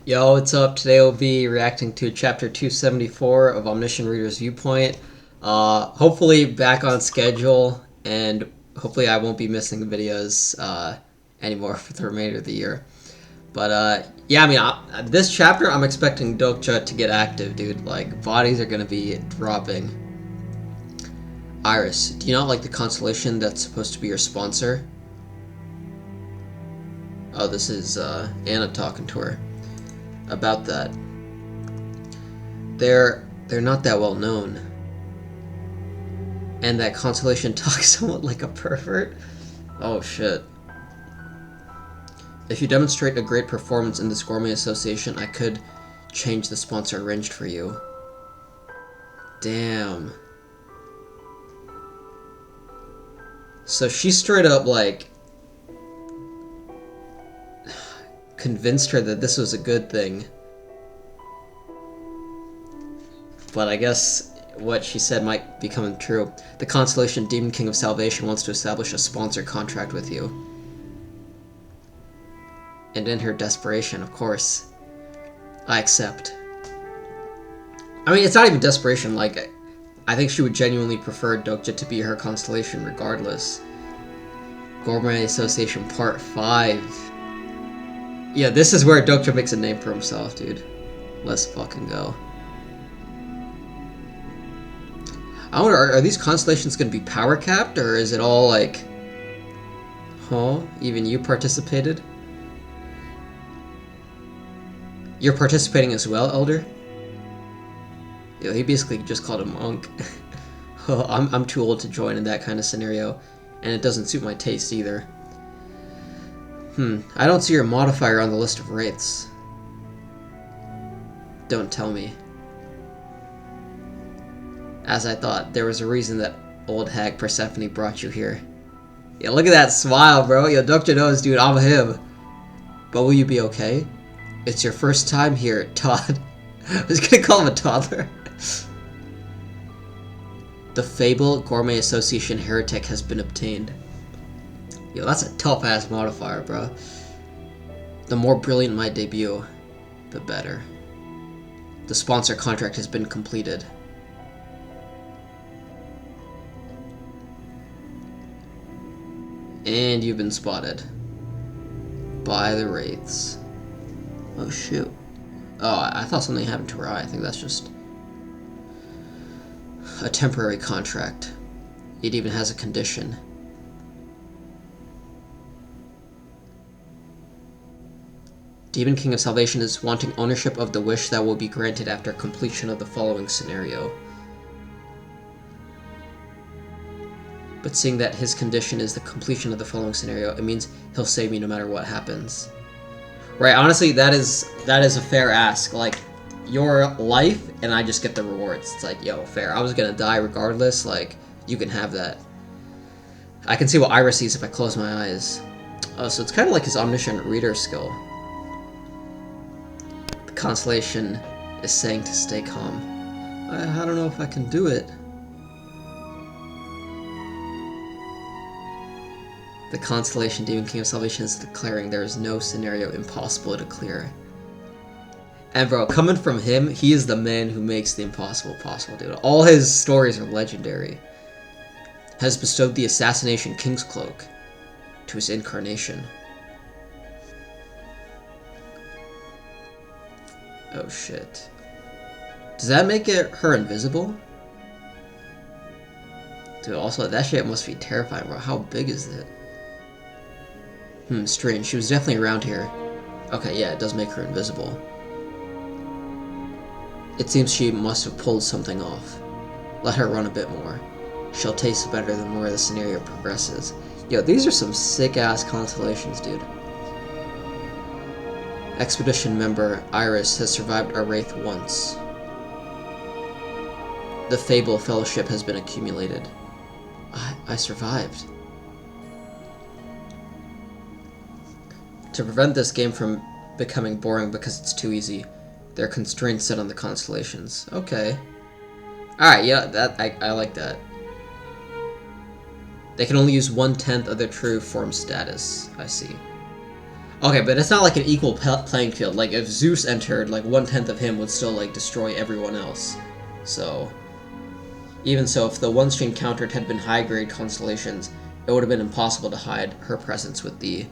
Yo, what's up? Today we'll be reacting to chapter 274 of Omniscient Reader's Viewpoint. Hopefully back on schedule, and hopefully I won't be missing videos anymore for the remainder of the year. But yeah, I mean, this chapter I'm expecting Dokcha to get active, dude. Like, bodies are gonna be dropping. Iris, do you not like the constellation that's supposed to be your sponsor? Oh, this is Anna talking to her about that. They're not that well known. And that constellation talks somewhat like a pervert? Oh shit. If you demonstrate a great performance in this gourmet association, I could change the sponsor arranged for you. Damn. So she straight up, like, convinced her that this was a good thing. But I guess what she said might be coming true. The constellation Demon King of Salvation wants to establish a sponsor contract with you. And in her desperation, of course, I accept. I mean, it's not even desperation, like, I think she would genuinely prefer Dokja to be her constellation regardless. Gourmet Association Part 5. Yeah, this is where Dokja makes a name for himself, dude. Let's fucking go. I wonder, are these constellations going to be power capped, or is it all like... Huh? Even you participated? You're participating as well, Elder? Yo, he basically just called him monk. Oh, I'm too old to join in that kind of scenario, and it doesn't suit my taste either. I don't see your modifier on the list of wraiths. Don't tell me. As I thought, there was a reason that old hag Persephone brought you here. Yeah, look at that smile, bro. Yo, Dokja knows, dude, I'm him. But will you be okay? It's your first time here, Todd. I was gonna call him a toddler. The Fable Gourmet Association Heretic has been obtained. Yo, that's a tough-ass modifier, bro. The more brilliant my debut, the better. The sponsor contract has been completed. And you've been spotted. By the wraiths. Oh, shoot. Oh, I thought something happened to her eye. I think that's just a temporary contract. It even has a condition. Demon King of Salvation is wanting ownership of the wish that will be granted after completion of the following scenario. But seeing that his condition is the completion of the following scenario, it means he'll save me no matter what happens. Right, honestly, that is a fair ask. Like, your life, and I just get the rewards. It's like, yo, fair. I was gonna die regardless, like, you can have that. I can see what Iris sees if I close my eyes. Oh, so it's kind of like his omniscient reader skill. The constellation is saying to stay calm. I don't know if I can do it. The constellation Demon King of Salvation is declaring there is no scenario impossible to clear. And bro, coming from him, he is the man who makes the impossible possible, dude. All his stories are legendary. Has bestowed the Assassination King's Cloak to his incarnation. Oh shit. Does that make her invisible? Dude, also, that shit must be terrifying, bro. How big is it? Strange. She was definitely around here. Okay, yeah, it does make her invisible. It seems she must have pulled something off. Let her run a bit more. She'll taste better the more the scenario progresses. Yo, these are some sick-ass constellations, dude. Expedition member Iris has survived our wraith once. The Fable Fellowship has been accumulated. I survived. To prevent this game from becoming boring because it's too easy, there are constraints set on the constellations. Okay. Alright, yeah, I like that. They can only use 1/10 of their true form status. I see. Okay, but it's not like an equal playing field. Like, if Zeus entered, like, 1/10 of him would still, like, destroy everyone else. So, even so, if the ones she encountered had been high-grade constellations, it would have been impossible to hide her presence with the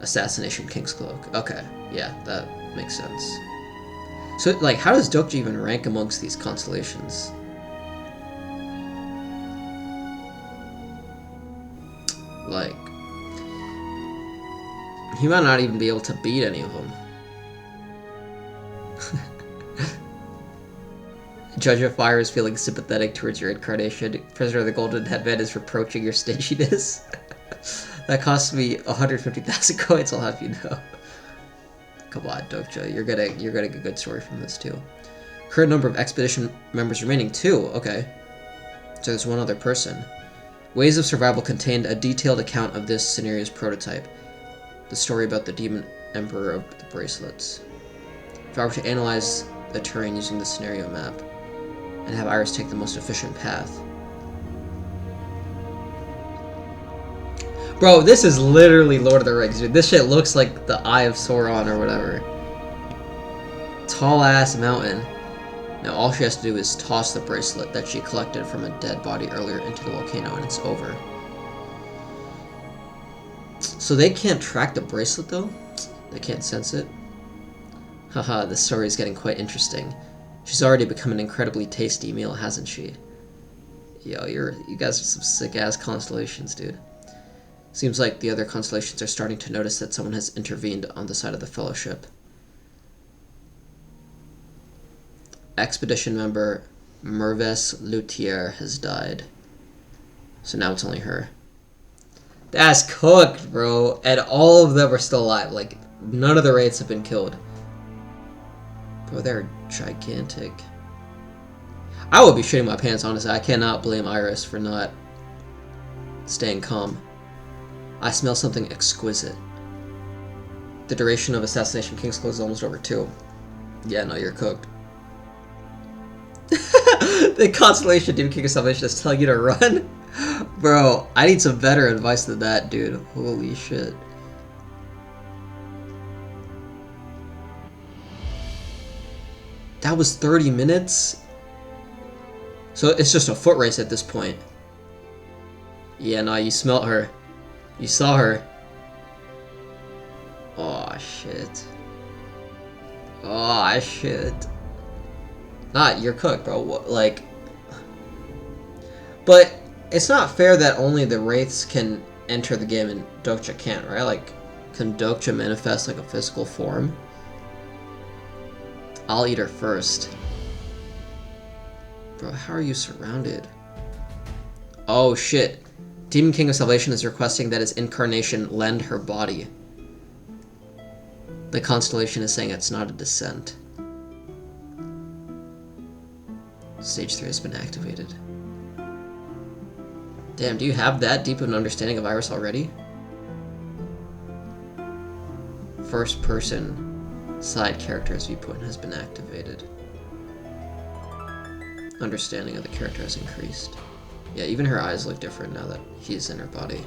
Assassination King's Cloak. Okay, yeah, that makes sense. So, like, how does Dokja even rank amongst these constellations? Like, he might not even be able to beat any of them. Judge of Fire is feeling sympathetic towards your incarnation. Prisoner of the Golden Headband is reproaching your stinginess. That cost me 150,000 coins, I'll have you know. Come on, Dokja, you're getting a good story from this too. Current number of expedition members remaining, 2. Okay. So there's one other person. Ways of Survival contained a detailed account of this scenario's prototype. The story about the Demon Emperor of the Bracelets. If I were to analyze the terrain using the scenario map, and have Iris take the most efficient path. Bro, this is literally Lord of the Rings, dude. This shit looks like the Eye of Sauron or whatever. Tall-ass mountain. Now all she has to do is toss the bracelet that she collected from a dead body earlier into the volcano and it's over. So they can't track the bracelet though? They can't sense it? Haha, this story is getting quite interesting. She's already become an incredibly tasty meal, hasn't she? Yo, you guys are some sick-ass constellations, dude. Seems like the other constellations are starting to notice that someone has intervened on the side of the Fellowship. Expedition member Merves Luthier has died. So now it's only her. That's cooked, bro. And all of them are still alive. Like, none of the wraiths have been killed. Bro, they're gigantic. I would be shitting my pants, honestly. I cannot blame Iris for not staying calm. I smell something exquisite. The duration of Assassination King's Close is almost over, too. Yeah, no, you're cooked. The Constellation Demon King of Salvation is telling you to run? Bro, I need some better advice than that, dude. Holy shit. That was 30 minutes? So it's just a foot race at this point. Yeah, nah, you smelt her. You saw her. Aw, shit. Aw, shit. Nah, you're cooked, bro. Like... But it's not fair that only the Wraiths can enter the game and Dokja can't, right? Like, can Dokja manifest like a physical form? I'll eat her first. Bro, how are you surrounded? Oh, shit. Demon King of Salvation is requesting that his incarnation lend her body. The constellation is saying it's not a descent. Stage 3 has been activated. Damn, do you have that deep of an understanding of Iris already? First person side character's viewpoint has been activated. Understanding of the character has increased. Yeah, even her eyes look different now that he's in her body.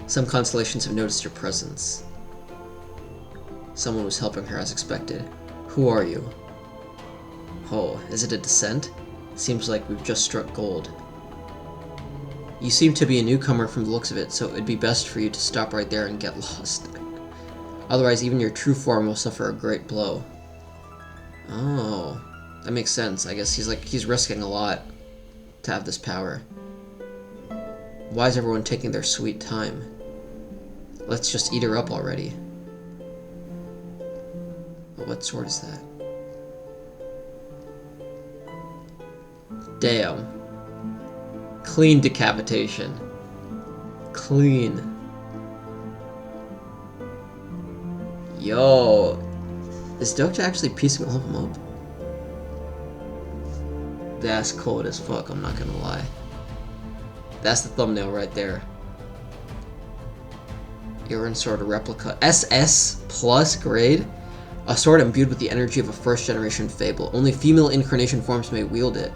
Some constellations have noticed your presence. Someone was helping her as expected. Who are you? Oh, is it a descent? Seems like we've just struck gold. You seem to be a newcomer from the looks of it, so it'd be best for you to stop right there and get lost. Otherwise, even your true form will suffer a great blow. Oh, that makes sense. I guess he's risking a lot to have this power. Why is everyone taking their sweet time? Let's just eat her up already. Oh, what sword is that? Damn. Clean decapitation. Clean. Yo. Is Dokja actually piecing all of them up? That's cold as fuck, I'm not gonna lie. That's the thumbnail right there. Iron Sword replica. SS plus grade? A sword imbued with the energy of a first generation fable. Only female incarnation forms may wield it.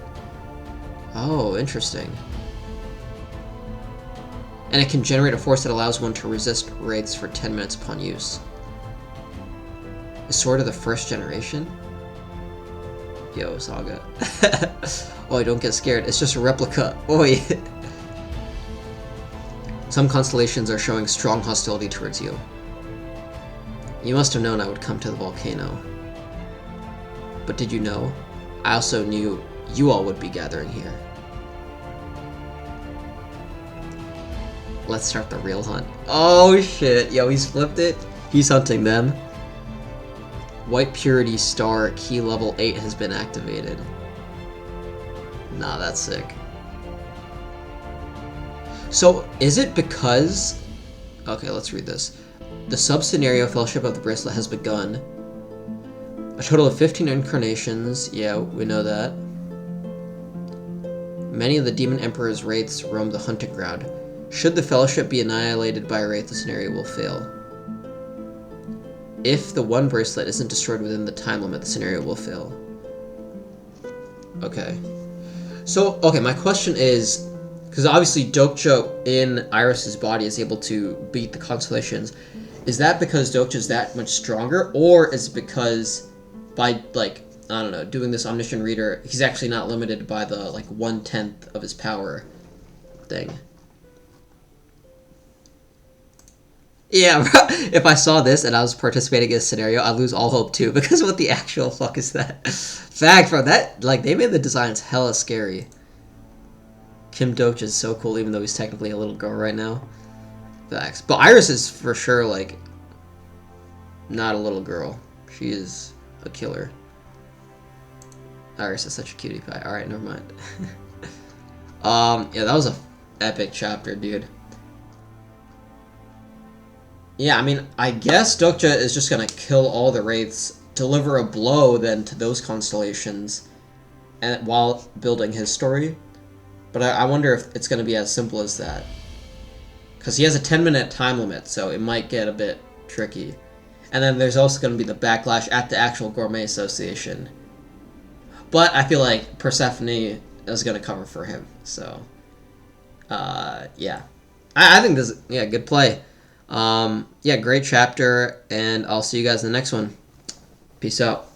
Oh, interesting. And it can generate a force that allows one to resist wraiths for 10 minutes upon use. Is Sword of the first generation? Yo, Saga. Oi, don't get scared. It's just a replica. Oi. Some constellations are showing strong hostility towards you. You must have known I would come to the volcano. But did you know? I also knew you all would be gathering here. Let's start the real hunt. Oh shit. Yo, he's flipped it. He's hunting them. White Purity Star key level 8 has been activated. Nah, that's sick. So, is it because... Okay, let's read this. The sub-scenario Fellowship of the Bracelet has begun. A total of 15 incarnations. Yeah, we know that. Many of the Demon Emperor's wraiths roam the hunting ground. Should the Fellowship be annihilated by a wraith, the scenario will fail. If the one bracelet isn't destroyed within the time limit, the scenario will fail. Okay. So, okay, my question is, because obviously Dokcho in Iris's body is able to beat the constellations, is that because Dokcho's that much stronger, or is it because by, like, I don't know, doing this Omniscient Reader, he's actually not limited by the, like, 1/10 of his power thing? Yeah, bro. If I saw this and I was participating in a scenario, I'd lose all hope too, because what the actual fuck is that? Fact, bro, that, like, they made the designs hella scary. Kim Doach is so cool, even though he's technically a little girl right now. Facts. But Iris is for sure, like, not a little girl. She is a killer. Iris is such a cutie pie. Alright, never mind. Yeah, that was a epic chapter, dude. Yeah, I mean, I guess Dokja is just gonna kill all the wraiths, deliver a blow then to those constellations, and while building his story. But I wonder if it's gonna be as simple as that. Because he has a 10-minute time limit, so it might get a bit tricky. And then there's also gonna be the backlash at the actual Gourmet Association. But I feel like Persephone is gonna cover for him, so... yeah. I think this is, yeah, good play. Yeah, great chapter, and I'll see you guys in the next one. Peace out.